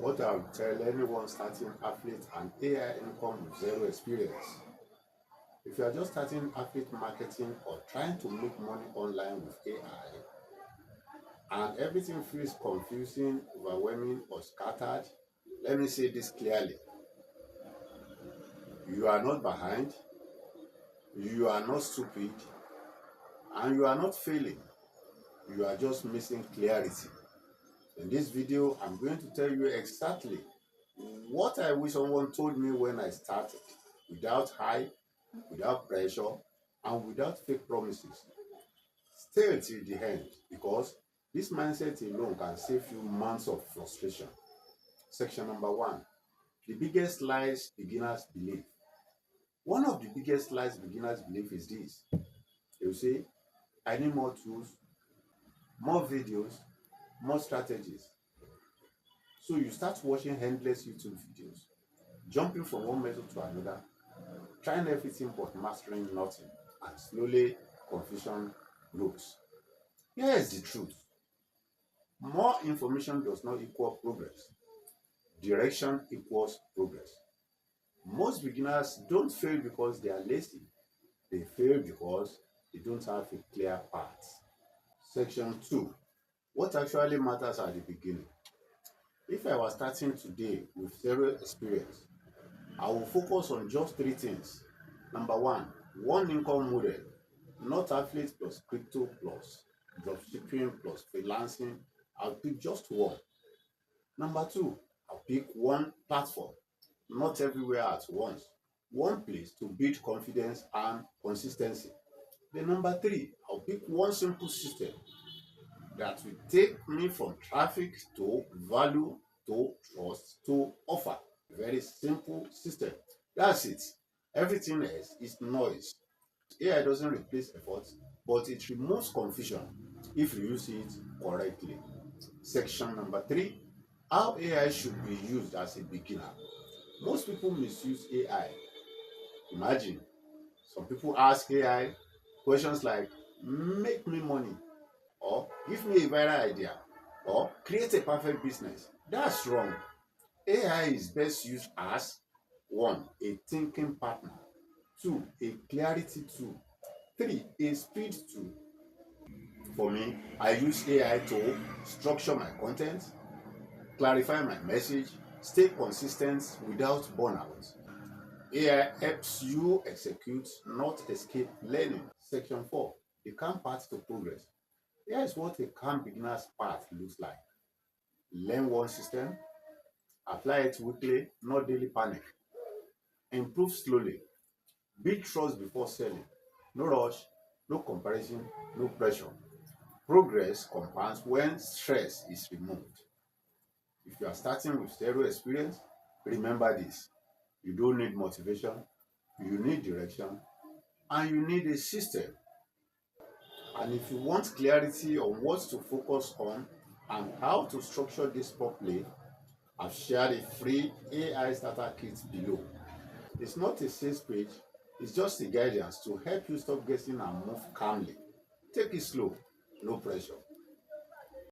What I would tell anyone starting affiliate and AI income with zero experience. If you are just starting affiliate marketing or trying to make money online with AI and everything feels confusing, overwhelming, or scattered, let me say this clearly. You are not behind, you are not stupid, and you are not failing. You are just missing clarity. In this video, I'm going to tell you exactly what I wish someone told me when I started, without hype, without pressure, and without fake promises. Stay till the end because this mindset alone can save you months of frustration. Section number 1. The biggest lies beginners believe. One of the biggest lies beginners believe is this. They will say, I need more tools, more videos, more strategies. So you start watching endless YouTube videos, jumping from one method to another, trying everything but mastering nothing, and slowly confusion grows. Here is the truth. More information does not equal progress. Direction equals progress. Most beginners don't fail because they are lazy. They fail because they don't have a clear path. Section 2. What actually matters at the beginning? If I was starting today with zero experience, I will focus on just 3 things. Number 1, one income model, not affiliate plus crypto plus dropshipping plus freelancing. I'll pick just one. Number 2, I'll pick one platform, not everywhere at once. One place to build confidence and consistency. Then number 3, I'll pick one simple system that will take me from traffic to value to trust to offer. Very simple system. That's it. Everything else is noise. AI doesn't replace effort, but it removes confusion if you use it correctly. Section number 3, how AI should be used as a beginner. Most people misuse AI. Imagine, some people ask AI questions like, make me money, or give me a viral idea, or create a perfect business. That's wrong. AI is best used as 1, a thinking partner, 2, a clarity tool, 3, a speed tool. For me, I use AI to structure my content, clarify my message, stay consistent without burnout. AI helps you execute, not escape learning. Section 4, the calm path to progress. Here is what a calm beginner's path looks like. Learn one system, apply it weekly, not daily panic. Improve slowly. Build trust before selling. No rush, no comparison, no pressure. Progress compounds when stress is removed. If you are starting with zero experience, remember this. You don't need motivation, you need direction, and you need a system. And if you want clarity on what to focus on and how to structure this properly, I've shared a free AI starter kit below. It's not a sales page, it's just a guidance to help you stop guessing and move calmly. Take it slow, no pressure.